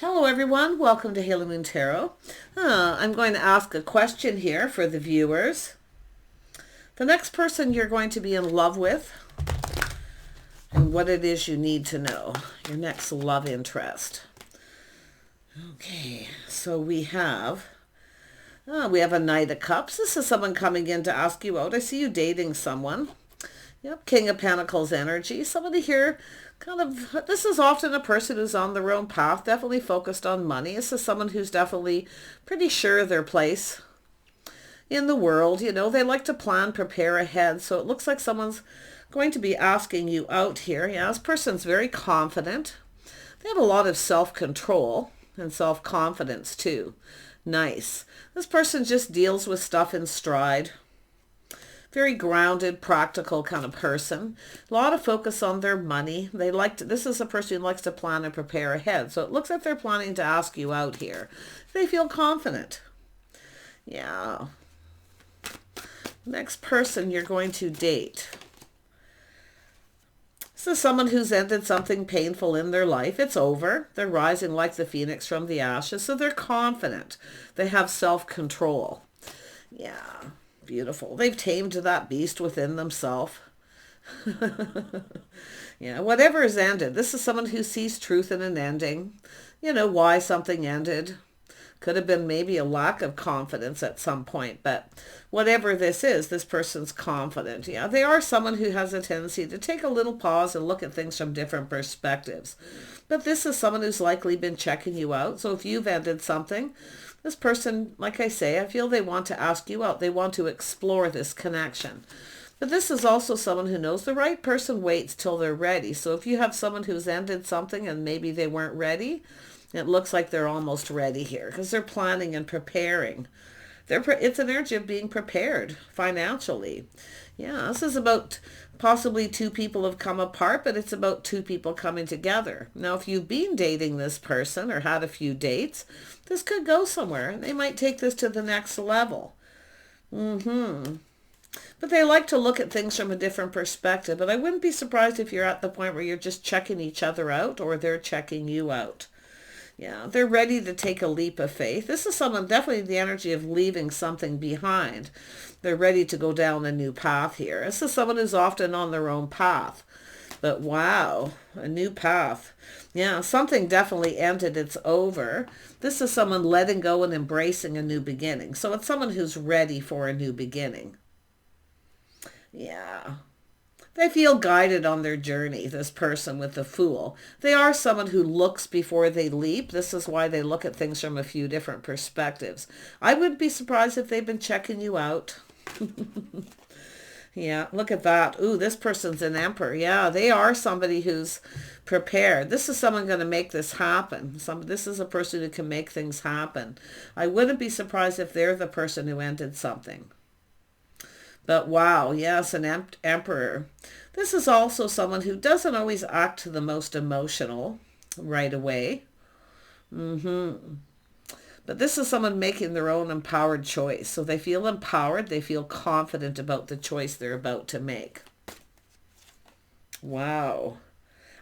Hello everyone, welcome to Halo Moon Tarot. I'm going to ask a question here for the viewers. The next person you're going to be in love with and what it is you need to know. Your next love interest. Okay, so we have a Knight of Cups. This is someone coming in to ask you out. I see you dating someone. Yep, King of Pentacles energy. Somebody here this is often a person who's on their own path, definitely focused on money. This is someone who's definitely pretty sure of their place in the world. You know, they like to plan, prepare ahead. So it looks like someone's going to be asking you out here. Yeah, this person's very confident. They have a lot of self-control and self-confidence too. Nice. This person just deals with stuff in stride. Very grounded, practical kind of person. A lot of focus on their money. This is a person who likes to plan and prepare ahead. So it looks like they're planning to ask you out here. They feel confident. Yeah. Next person you're going to date. This is someone who's ended something painful in their life. It's over. They're rising like the phoenix from the ashes. So they're confident. They have self-control. Yeah. Beautiful. They've tamed that beast within themselves. Yeah, whatever has ended. This is someone who sees truth in an ending. You know, why something ended. Could have been maybe a lack of confidence at some point, but whatever this is, this person's confident. Yeah, they are someone who has a tendency to take a little pause and look at things from different perspectives. But this is someone who's likely been checking you out. So if you've ended something, this person, like I say, I feel they want to ask you out. They want to explore this connection. But this is also someone who knows the right person waits till they're ready. So if you have someone who's ended something and maybe they weren't ready, it looks like they're almost ready here because they're planning and preparing. It's an energy of being prepared financially. Yeah, this is about possibly two people have come apart, but it's about two people coming together. Now, if you've been dating this person or had a few dates, this could go somewhere. They might take this to the next level. But they like to look at things from a different perspective. But I wouldn't be surprised if you're at the point where you're just checking each other out or they're checking you out. Yeah, they're ready to take a leap of faith. This is someone, definitely the energy of leaving something behind. They're ready to go down a new path here. This is someone who's often on their own path. But wow, a new path. Yeah, something definitely ended. It's over. This is someone letting go and embracing a new beginning. So it's someone who's ready for a new beginning. Yeah. They feel guided on their journey, this person with the Fool. They are someone who looks before they leap. This is why they look at things from a few different perspectives. I wouldn't be surprised if they've been checking you out. Yeah, look at that. Ooh, this person's an Emperor. Yeah, they are somebody who's prepared. This is someone going to make this happen. This is a person who can make things happen. I wouldn't be surprised if they're the person who ended something. But wow, yes, an Emperor. This is also someone who doesn't always act the most emotional right away. But this is someone making their own empowered choice. So they feel empowered. They feel confident about the choice they're about to make. Wow.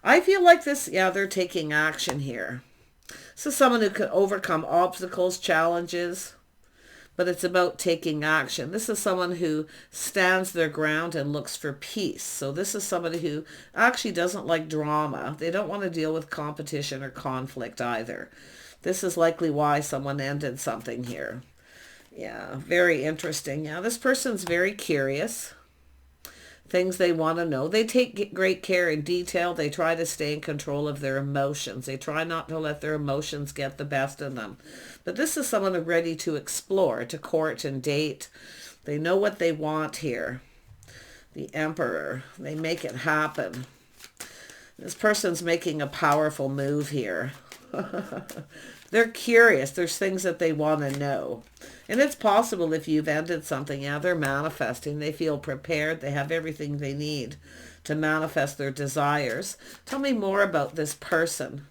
I feel like this, yeah, they're taking action here. This is someone who can overcome obstacles, challenges. But it's about taking action. This is someone who stands their ground and looks for peace. So this is somebody who actually doesn't like drama. They don't want to deal with competition or conflict either. This is likely why someone ended something here. Yeah, very interesting. Yeah, this person's very curious. Things they want to know. They take great care in detail. They try to stay in control of their emotions. They try not to let their emotions get the best of them. But this is someone ready to explore, to court and date. They know what they want here. The Emperor. They make it happen. This person's making a powerful move here. They're curious. There's things that they want to know. And it's possible if you've ended something, yeah, they're manifesting. They feel prepared. They have everything they need to manifest their desires. Tell me more about this person.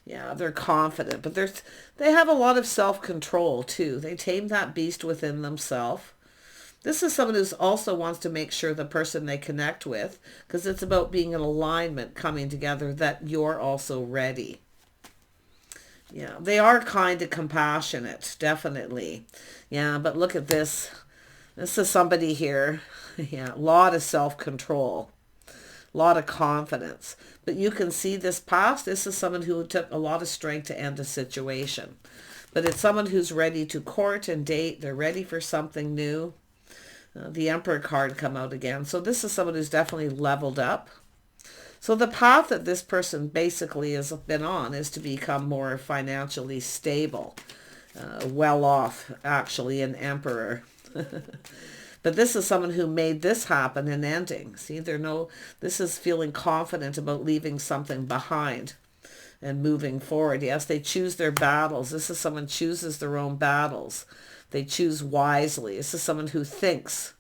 Yeah, they're confident, but they have a lot of self-control too. They tame that beast within themselves. This is someone who also wants to make sure the person they connect with, because it's about being in alignment, coming together, that you're also ready. Yeah, they are kind and compassionate, definitely. Yeah, but look at this. This is somebody here. Yeah, a lot of self-control, a lot of confidence. But you can see this past. This is someone who took a lot of strength to end a situation. But it's someone who's ready to court and date. They're ready for something new. The Emperor card come out again. So this is someone who's definitely leveled up. So the path that this person basically has been on is to become more financially stable. Well off, actually, an Emperor. But this is someone who made this happen and ending. See, this is feeling confident about leaving something behind and moving forward. Yes, they choose their battles. This is someone who chooses their own battles. They choose wisely. This is someone who thinks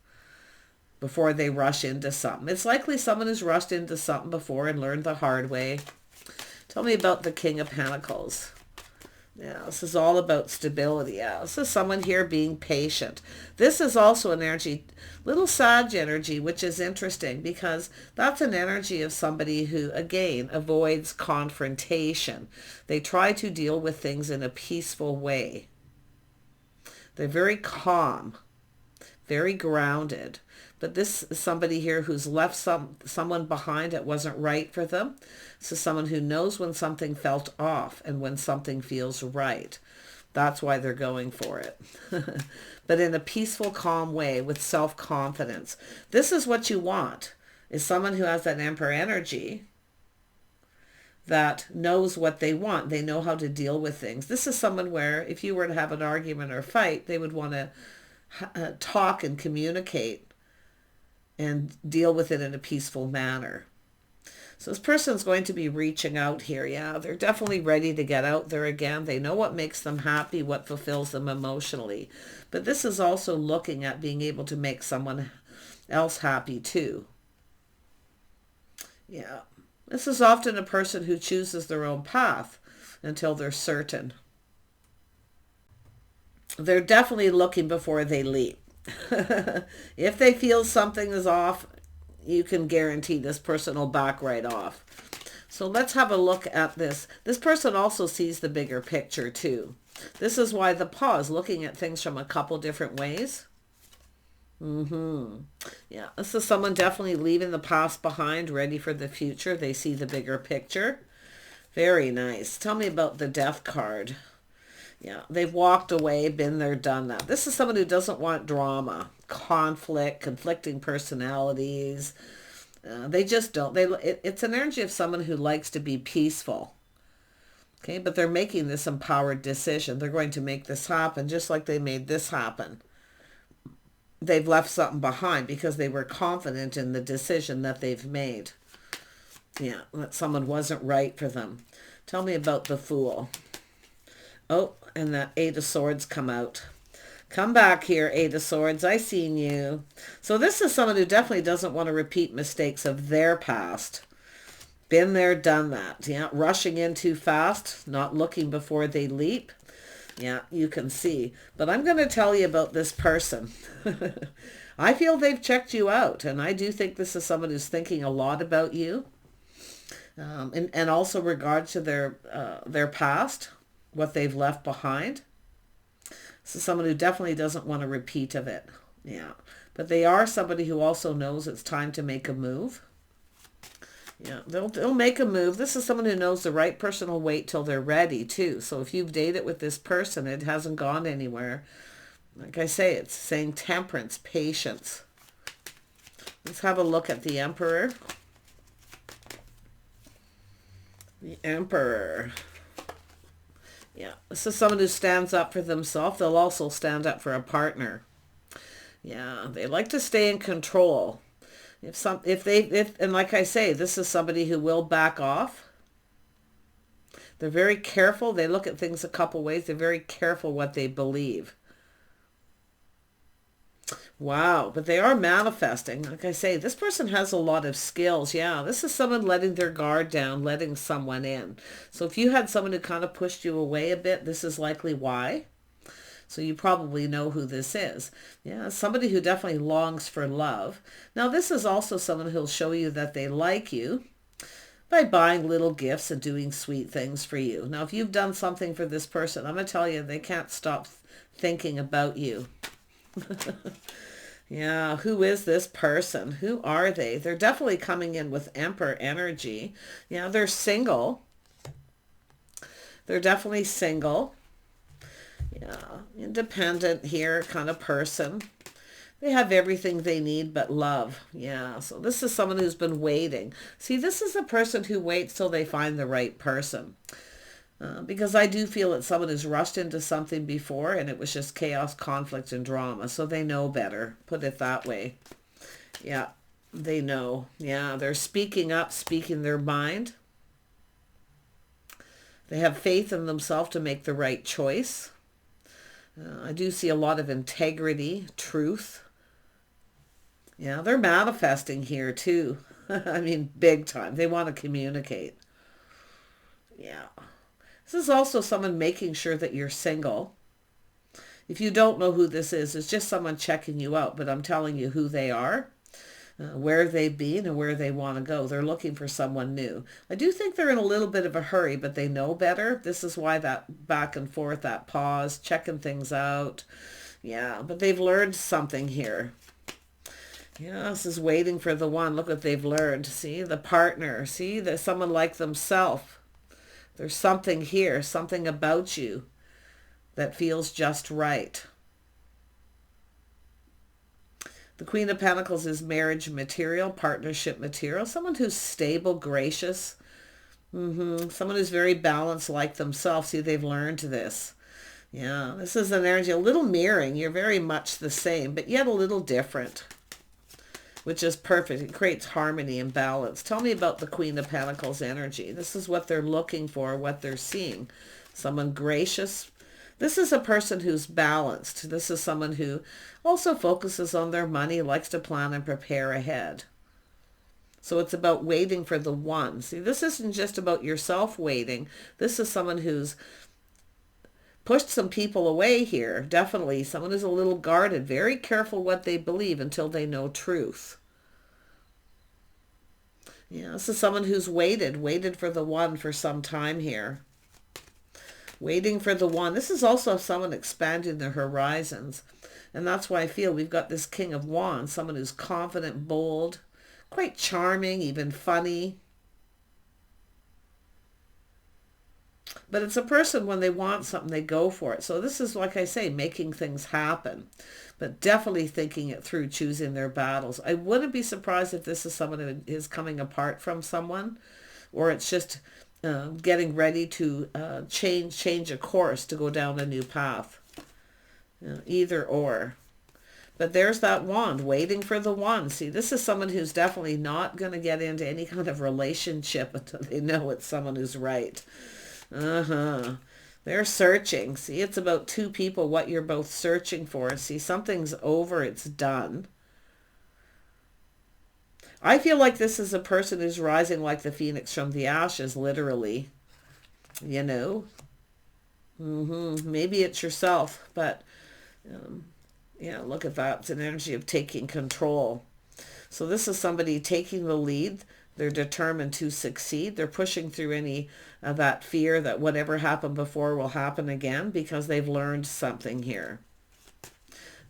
before they rush into something. It's likely someone who's rushed into something before and learned the hard way. Tell me about the King of Pentacles. Yeah, this is all about stability. Yeah, this is someone here being patient. This is also an energy, little Sag energy, which is interesting because that's an energy of somebody who, again, avoids confrontation. They try to deal with things in a peaceful way. They're very calm, very grounded. But this is somebody here who's left someone behind that wasn't right for them. This is someone who knows when something felt off and when something feels right. That's why they're going for it. But in a peaceful, calm way with self-confidence. This is what you want, is someone who has that Emperor energy that knows what they want. They know how to deal with things. This is someone where if you were to have an argument or fight, they would want to talk and communicate and deal with it in a peaceful manner. So this person's going to be reaching out here. Yeah, they're definitely ready to get out there again. They know what makes them happy, what fulfills them emotionally. But this is also looking at being able to make someone else happy too. Yeah, this is often a person who chooses their own path until they're certain. They're definitely looking before they leap. If they feel something is off, you can guarantee this person will back right off. So let's have a look at this. This person also sees the bigger picture too. This is why the pause, looking at things from a couple different ways. Yeah, this is someone definitely leaving the past behind, ready for the future. They see the bigger picture. Very nice. Tell me about the Death card. Yeah, they've walked away, been there, done that. This is someone who doesn't want drama, conflict, conflicting personalities. They just don't. It's an energy of someone who likes to be peaceful. Okay, but they're making this empowered decision. They're going to make this happen just like they made this happen. They've left something behind because they were confident in the decision that they've made. Yeah, that someone wasn't right for them. Tell me about the Fool. Oh, and the Eight of Swords come out. Come back here, Eight of Swords. I seen you. So this is someone who definitely doesn't want to repeat mistakes of their past. Been there, done that. Yeah, rushing in too fast, not looking before they leap. Yeah, you can see. But I'm going to tell you about this person. I feel they've checked you out. And I do think this is someone who's thinking a lot about you. And also regards to their past, what they've left behind. This is someone who definitely doesn't want a repeat of it. Yeah. But they are somebody who also knows it's time to make a move. Yeah, they'll make a move. This is someone who knows the right person will wait till they're ready too. So if you've dated with this person, it hasn't gone anywhere. Like I say, it's saying temperance, patience. Let's have a look at the Emperor. The Emperor. Yeah, this is someone who stands up for themselves. They'll also stand up for a partner. Yeah, they like to stay in control. And like I say, this is somebody who will back off. They're very careful. They look at things a couple ways. They're very careful what they believe. Wow, but they are manifesting. Like I say, this person has a lot of skills. Yeah, this is someone letting their guard down, letting someone in. So if you had someone who kind of pushed you away a bit, this is likely why. So you probably know who this is. Yeah, somebody who definitely longs for love. Now, this is also someone who'll show you that they like you, by buying little gifts and doing sweet things for you. Now, if you've done something for this person, I'm going to tell you, they can't stop thinking about you. Yeah, who is this person? Who are they? They're definitely coming in with Emperor energy. Yeah, they're single. They're definitely single. Yeah, independent here kind of person. They have everything they need but love. Yeah, so this is someone who's been waiting. See, this is a person who waits till they find the right person. Because I do feel that someone has rushed into something before and it was just chaos, conflict, and drama. So they know better. Put it that way. Yeah, they know. Yeah, they're speaking up, speaking their mind. They have faith in themselves to make the right choice. I do see a lot of integrity, truth. Yeah, they're manifesting here too. I mean, big time. They want to communicate. Yeah. This is also someone making sure that you're single. If you don't know who this is, it's just someone checking you out, but I'm telling you who they are, where they've been, and where they want to go. They're looking for someone new. I do think they're in a little bit of a hurry, but they know better. This is why that back and forth, that pause, checking things out. Yeah, but they've learned something here. Yeah, this is waiting for the one. Look what they've learned. See, the partner. See, there's someone like themselves. There's something here, something about you that feels just right. The Queen of Pentacles is marriage material, partnership material. Someone who's stable, gracious. Someone who's very balanced like themselves. See, they've learned this. Yeah, this is an energy, a little mirroring. You're very much the same, but yet a little different, which is perfect. It creates harmony and balance. Tell me about the Queen of Pentacles energy. This is what they're looking for, what they're seeing. Someone gracious. This is a person who's balanced. This is someone who also focuses on their money, likes to plan and prepare ahead. So it's about waiting for the one. See, this isn't just about yourself waiting. This is someone who's pushed some people away here. Definitely someone who's a little guarded, very careful what they believe until they know truth. Yeah, this is someone who's waited for the one for some time here. Waiting for the one. This is also someone expanding their horizons. And that's why I feel we've got this King of Wands, someone who's confident, bold, quite charming, even funny. But it's a person, when they want something, they go for it. So this is, like I say, making things happen. But definitely thinking it through, choosing their battles. I wouldn't be surprised if this is someone who is coming apart from someone. Or it's just getting ready to change a course to go down a new path. Either or. But there's that wand, waiting for the one. See, this is someone who's definitely not going to get into any kind of relationship until they know it's someone who's right. They're searching. See, it's about two people, what you're both searching for. See, something's over, it's done. I feel like this is a person who's rising like the phoenix from the ashes, literally. You know? Maybe it's yourself, but yeah, look at that. It's an energy of taking control. So this is somebody taking the lead. They're determined to succeed. They're pushing through any of that fear that whatever happened before will happen again, because they've learned something here.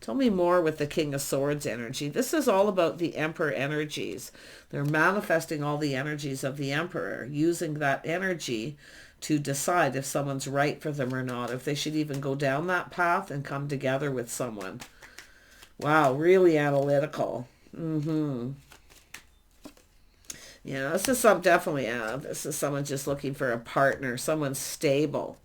Tell me more with the King of Swords energy. This is all about the Emperor energies. They're manifesting all the energies of the Emperor, using that energy to decide if someone's right for them or not, if they should even go down that path and come together with someone. Wow, really analytical. Yeah, this is this is someone just looking for a partner, someone stable.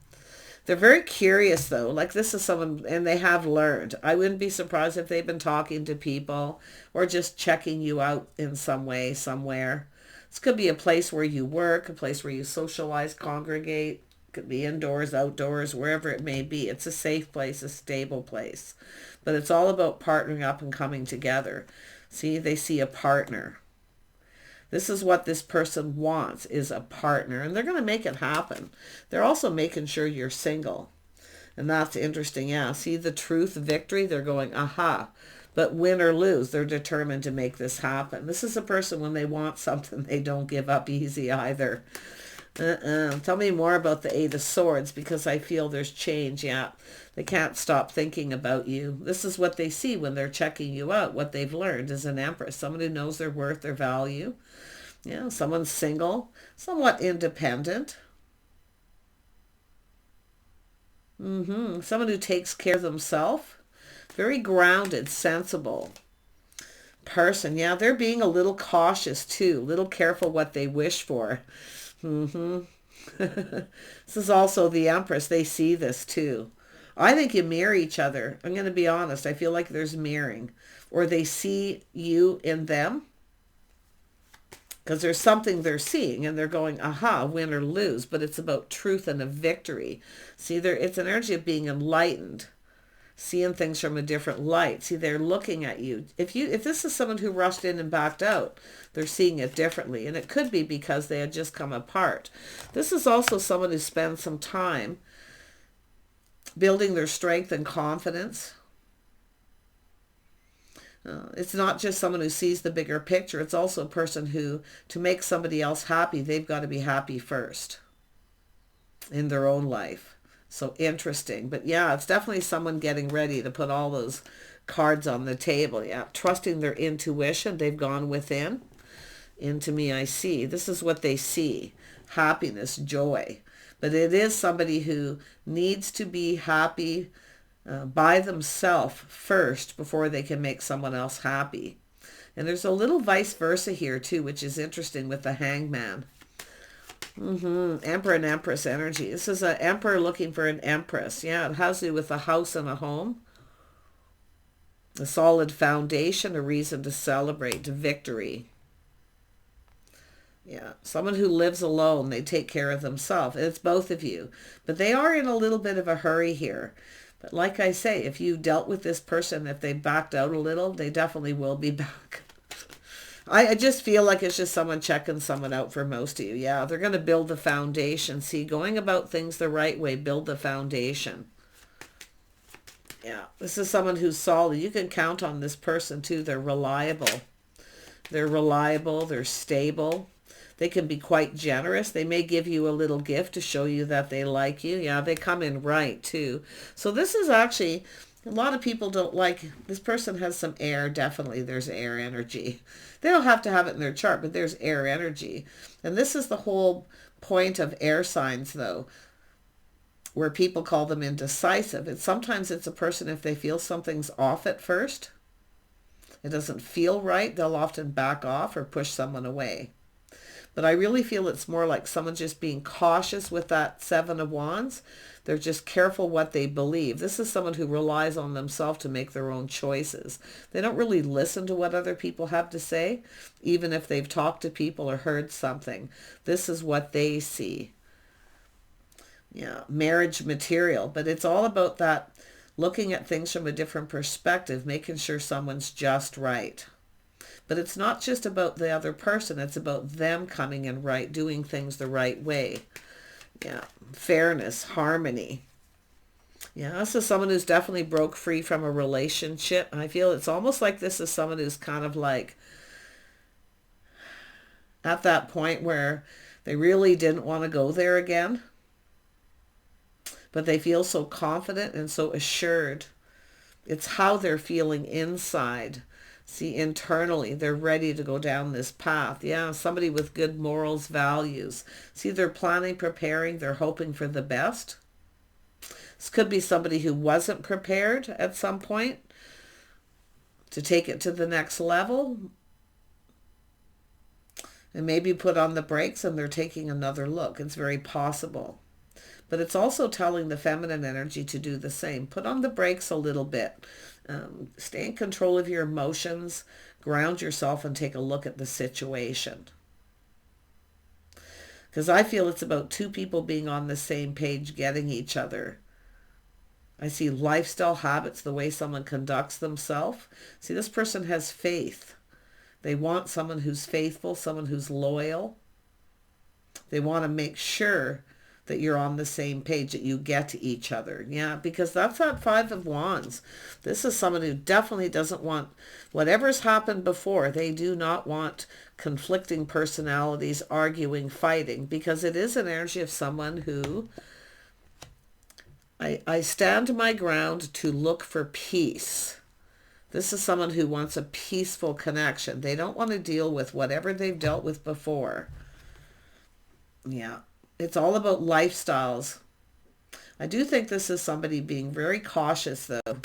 They're very curious though. Like, this is someone, and they have learned. I wouldn't be surprised if they've been talking to people or just checking you out in some way, somewhere. This could be a place where you work, a place where you socialize, congregate. It could be indoors, outdoors, wherever it may be. It's a safe place, a stable place. But it's all about partnering up and coming together. See, they see a partner. This is what this person wants, is a partner. And they're going to make it happen. They're also making sure you're single. And that's interesting. Yeah, see the truth, victory. They're going, aha. But win or lose, they're determined to make this happen. This is a person, when they want something, they don't give up easy either. Tell me more about the Eight of Swords, because I feel there's change. Yeah, they can't stop thinking about you. This is what they see when they're checking you out. What they've learned is an Empress, someone who knows their worth, their value. Yeah, someone's single, somewhat independent. Someone who takes care of themselves. Very grounded, sensible person. Yeah, they're being a little cautious too, a little careful what they wish for. This is also the Empress. They see this too. I think you mirror each other. I'm going to be honest. I feel like there's mirroring. Or they see you in them. Because there's something they're seeing and they're going, aha, win or lose. But it's about truth and a victory. See, it's an energy of being enlightened. Seeing things from a different light. See, they're looking at you. If this is someone who rushed in and backed out, they're seeing it differently. And it could be because they had just come apart. This is also someone who spends some time building their strength and confidence. It's not just someone who sees the bigger picture. It's also a person who, to make somebody else happy, they've got to be happy first in their own life. So interesting. But yeah, it's definitely someone getting ready to put all those cards on the table. Yeah, trusting their intuition. They've gone within. Into me I see. This is what they see. Happiness, joy. But it is somebody who needs to be happy by themselves first before they can make someone else happy. And there's a little vice versa here too, which is interesting with the Hangman. Emperor and Empress energy. This is an emperor looking for an empress. Yeah, it has to do with a house and a home. A solid foundation, a reason to celebrate, victory. Yeah, someone who lives alone. They take care of themselves. It's both of you. But they are in a little bit of a hurry here. But like I say, if you dealt with this person, if they backed out a little, they definitely will be back. I just feel like it's just someone checking someone out for most of you. Yeah, they're going to build the foundation. See, going about things the right way, build the foundation. Yeah, this is someone who's solid. You can count on this person too. They're reliable. They're reliable. They're stable. They can be quite generous. They may give you a little gift to show you that they like you. Yeah, they come in right too. So this is actually... A lot of people don't like, this person has some air, definitely there's air energy. They don't have to have it in their chart, but there's air energy. And this is the whole point of air signs though, where people call them indecisive. Sometimes it's a person, if they feel something's off at first, it doesn't feel right, they'll often back off or push someone away. But I really feel it's more like someone just being cautious with that Seven of Wands. They're just careful what they believe. This is someone who relies on themselves to make their own choices. They don't really listen to what other people have to say, even if they've talked to people or heard something. This is what they see. Yeah, marriage material. But it's all about that, looking at things from a different perspective, making sure someone's just right. But it's not just about the other person. It's about them coming in right, doing things the right way. Yeah, fairness, harmony. Yeah, this is someone who's definitely broke free from a relationship. I feel it's almost like this is someone who's kind of like at that point where they really didn't want to go there again. But they feel so confident and so assured. It's how they're feeling inside. See, internally, they're ready to go down this path. Yeah, somebody with good morals, values. See, they're planning, preparing, they're hoping for the best. This could be somebody who wasn't prepared at some point to take it to the next level. And maybe put on the brakes and they're taking another look. It's very possible. But it's also telling the feminine energy to do the same. Put on the brakes a little bit. Stay in control of your emotions, ground yourself and take a look at the situation. Because I feel it's about two people being on the same page, getting each other. I see lifestyle habits, the way someone conducts themselves. See, this person has faith. They want someone who's faithful, someone who's loyal. They want to make sure that you're on the same page, that you get to each other. Yeah, because that's that Five of Wands. This is someone who definitely doesn't want whatever's happened before. They do not want conflicting personalities, arguing, fighting, because it is an energy of someone who, I stand my ground to look for peace. This is someone who wants a peaceful connection. They don't want to deal with whatever they've dealt with before. Yeah. It's all about lifestyles. I do think this is somebody being very cautious, though.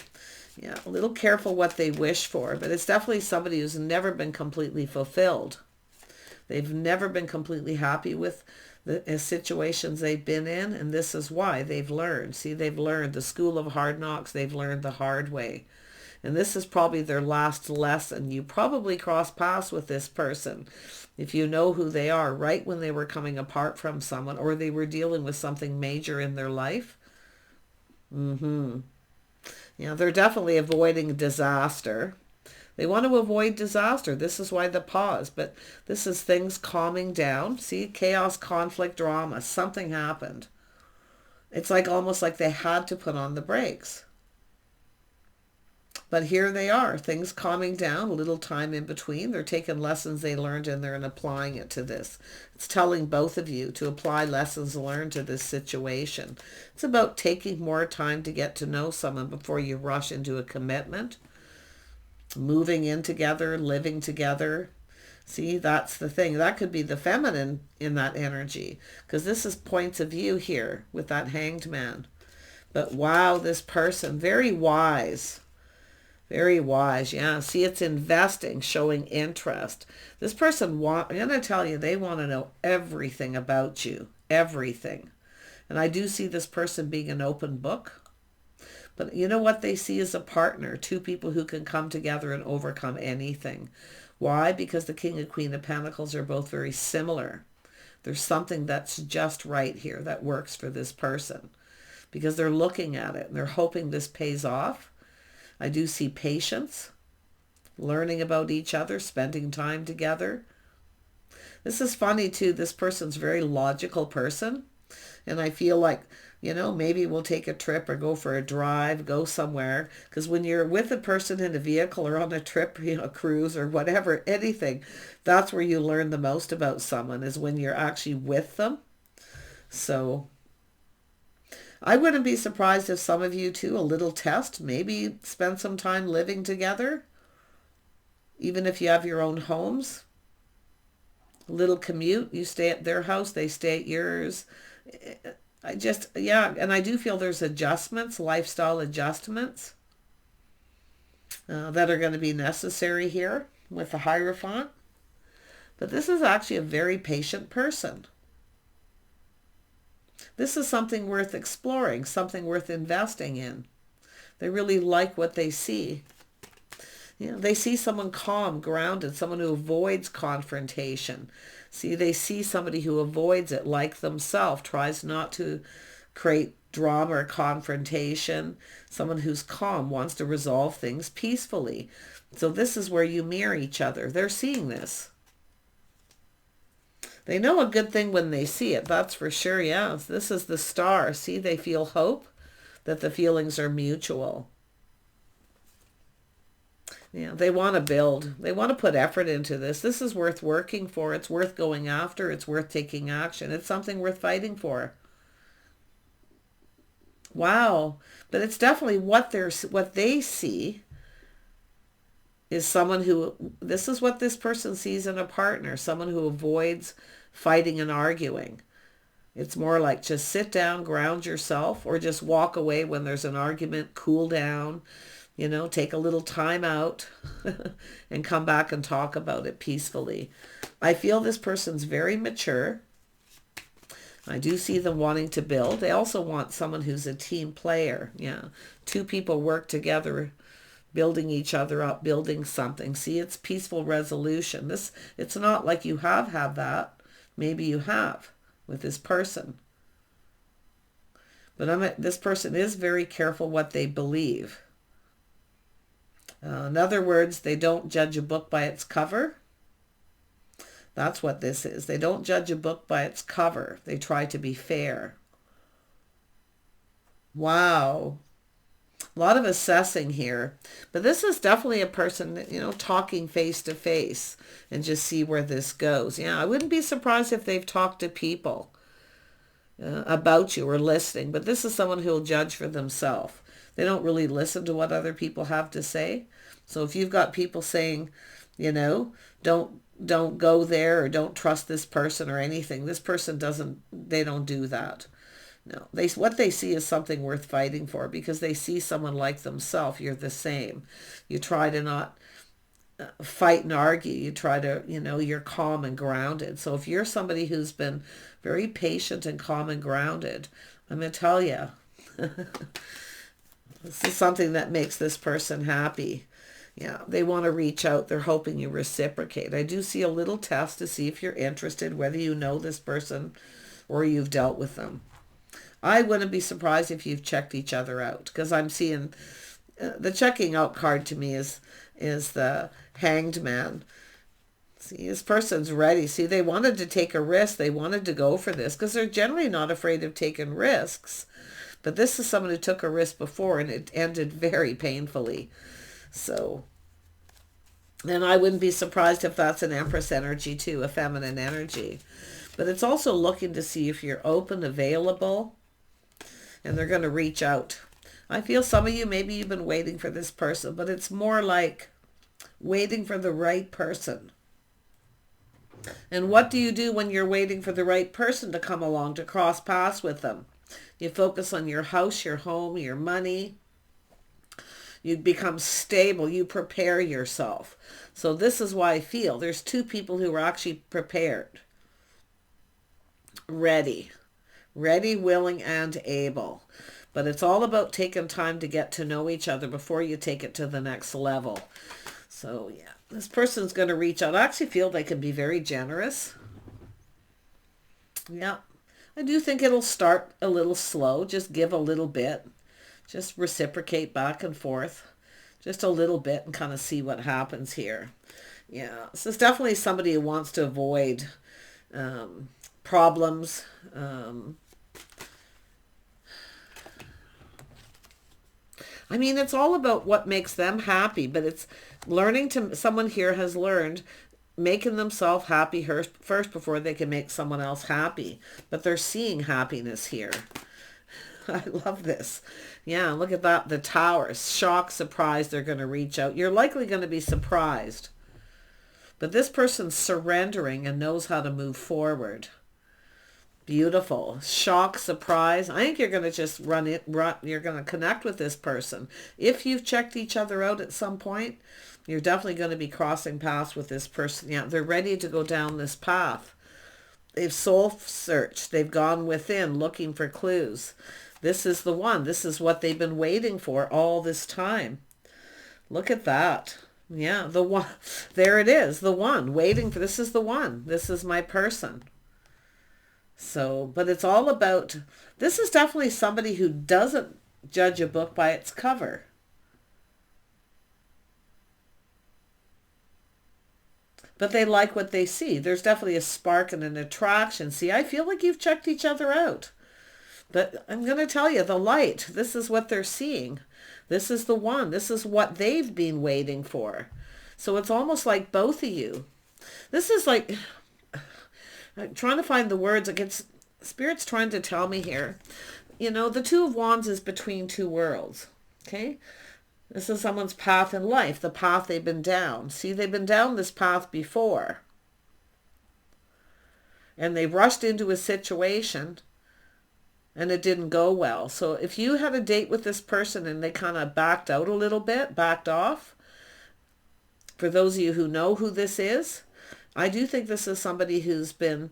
Yeah, a little careful what they wish for, but it's definitely somebody who's never been completely fulfilled. They've never been completely happy with the situations they've been in, and this is why they've learned. See, they've learned the school of hard knocks. They've learned the hard way. And this is probably their last lesson. You probably cross paths with this person, if you know who they are, right when they were coming apart from someone, or they were dealing with something major in their life. Yeah, they're definitely avoiding disaster. They want to avoid disaster. This is why the pause. But this is things calming down. See, chaos, conflict, drama. Something happened. It's like almost like they had to put on the brakes. But here they are, things calming down, a little time in between. They're taking lessons they learned and they're applying it to this. It's telling both of you to apply lessons learned to this situation. It's about taking more time to get to know someone before you rush into a commitment. Moving in together, living together. See, that's the thing. That could be the feminine in that energy, because this is points of view here with that Hanged Man. But wow, this person, very wise. Very wise, yeah. See, it's investing, showing interest. This person, I'm going to tell you, they want to know everything about you. Everything. And I do see this person being an open book. But you know what they see as a partner? Two people who can come together and overcome anything. Why? Because the King and Queen of Pentacles are both very similar. There's something that's just right here that works for this person. Because they're looking at it and they're hoping this pays off. I do see patience, learning about each other, spending time together. This is funny too. This person's a very logical person. And I feel like, maybe we'll take a trip or go for a drive, go somewhere. Because when you're with a person in a vehicle or on a trip, a cruise or whatever, anything, that's where you learn the most about someone, is when you're actually with them. So I wouldn't be surprised if some of you too, a little test, maybe spend some time living together, even if you have your own homes. A little commute, you stay at their house, they stay at yours. And I do feel there's adjustments, lifestyle adjustments that are going to be necessary here with the Hierophant. But this is actually a very patient person. This is something worth exploring, something worth investing in. They really like what they see. They see someone calm, grounded, someone who avoids confrontation. See, they see somebody who avoids it like themselves, tries not to create drama or confrontation. Someone who's calm, wants to resolve things peacefully. So this is where you mirror each other. They're seeing this. They know a good thing when they see it, that's for sure, yeah. This is the Star. See, they feel hope, that the feelings are mutual. Yeah, they want to build. They want to put effort into this. This is worth working for. It's worth going after. It's worth taking action. It's something worth fighting for. Wow. But it's definitely what they see is someone who, this is what this person sees in a partner, someone who avoids fighting and arguing. It's more like just sit down, ground yourself, or just walk away when there's an argument, cool down, take a little time out and come back and talk about it peacefully. I feel this person's very mature. I do see them wanting to build. They also want someone who's a team player. Yeah, two people work together, building each other up, building something. See, it's peaceful resolution. It's not like you have had that. Maybe you have with this person. But this person is very careful what they believe. In other words, they don't judge a book by its cover. That's what this is. They don't judge a book by its cover. They try to be fair. Wow. A lot of assessing here. But this is definitely a person that, talking face to face and just see where this goes. Yeah, I wouldn't be surprised if they've talked to people about you or listening. But this is someone who'll judge for themselves. They don't really listen to what other people have to say. So if you've got people saying, don't go there or don't trust this person or anything, this person they don't do that. No, what they see is something worth fighting for because they see someone like themselves. You're the same. You try to not fight and argue. You try to, you're calm and grounded. So if you're somebody who's been very patient and calm and grounded, I'm going to tell you, this is something that makes this person happy. Yeah, they want to reach out. They're hoping you reciprocate. I do see a little test to see if you're interested, whether you know this person or you've dealt with them. I wouldn't be surprised if you've checked each other out because I'm seeing the checking out card to me is the Hanged Man. See, this person's ready. See, they wanted to take a risk. They wanted to go for this because they're generally not afraid of taking risks. But this is someone who took a risk before and it ended very painfully. So, and I wouldn't be surprised if that's an Empress energy too, a feminine energy. But it's also looking to see if you're open, available, and they're going to reach out. I feel some of you, maybe you've been waiting for this person, but it's more like waiting for the right person. And what do you do when you're waiting for the right person to come along, to cross paths with them? You focus on your house, your home, your money. You become stable. You prepare yourself. So this is why I feel there's two people who are actually prepared. Ready, willing, and able. But it's all about taking time to get to know each other before you take it to the next level. So yeah, this person's going to reach out. I actually feel they can be very generous. Yeah, I do think it'll start a little slow. Just give a little bit. Just reciprocate back and forth. Just a little bit and kind of see what happens here. Yeah, this is definitely somebody who wants to avoid problems. I mean, it's all about what makes them happy, but it's someone here has learned making themselves happy first before they can make someone else happy. But they're seeing happiness here. I love this. Yeah, look at that. The Taurus. Shock, surprise, they're going to reach out. You're likely going to be surprised. But this person's surrendering and knows how to move forward. Beautiful. Shock, surprise. I think you're going to just you're going to connect with this person. If you've checked each other out at some point, you're definitely going to be crossing paths with this person. Yeah, they're ready to go down this path. They've soul searched. They've gone within looking for clues. This is the one. This is what they've been waiting for all this time. Look at that. Yeah, the one. There it is. The one. Waiting for. This is the one. This is my person. So, but it's all about, this is definitely somebody who doesn't judge a book by its cover. But they like what they see. There's definitely a spark and an attraction. See, I feel like you've checked each other out. But I'm going to tell you, the light, this is what they're seeing. This is the one. This is what they've been waiting for. So it's almost like both of you. This is like, I'm trying to find the words. Spirit's trying to tell me here. The Two of Wands is between two worlds. Okay? This is someone's path in life, the path they've been down. See, they've been down this path before. And they rushed into a situation and it didn't go well. So if you had a date with this person and they kind of backed out a little bit, backed off, for those of you who know who this is, I do think this is somebody who's been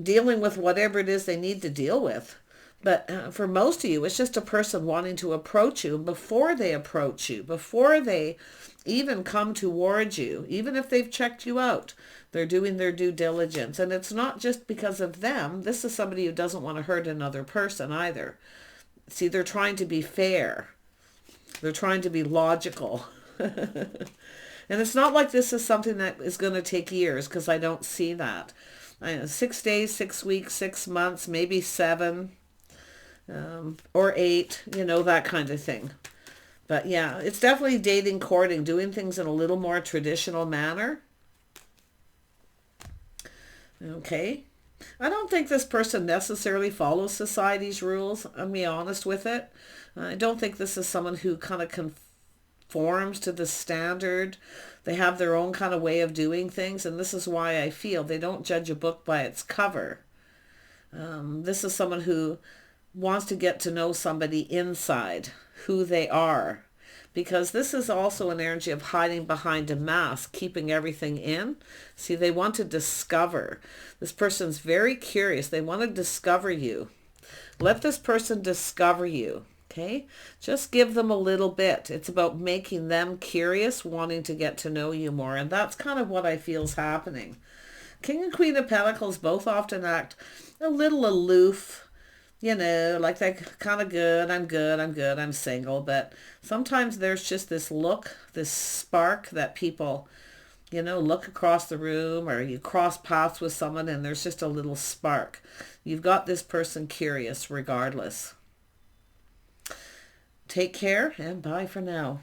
dealing with whatever it is they need to deal with. But for most of you, it's just a person wanting to approach you. Before they approach you, before they even come towards you, even if they've checked you out, they're doing their due diligence. And it's not just because of them. This is somebody who doesn't want to hurt another person either. See, they're trying to be fair. They're trying to be logical. And it's not like this is something that is going to take years, because I don't see that. 6 days, 6 weeks, 6 months, maybe 7. or 8, you know, that kind of thing. But yeah, it's definitely dating, courting, doing things in a little more traditional manner. Okay. I don't think this person necessarily follows society's rules. I'll be honest with it. I don't think this is someone who kind of conforms to the standard. They have their own kind of way of doing things, and this is why I feel they don't judge a book by its cover. This is someone who wants to get to know somebody inside, who they are. Because this is also an energy of hiding behind a mask, keeping everything in. See, they want to discover. This person's very curious. They want to discover you. Let this person discover you. Okay? Just give them a little bit. It's about making them curious, wanting to get to know you more. And that's kind of what I feel is happening. King and Queen of Pentacles both often act a little aloof. You know, like they're kind of good, I'm single. But sometimes there's just this look, this spark that people, you know, look across the room, or you cross paths with someone and there's just a little spark. You've got this person curious regardless. Take care and bye for now.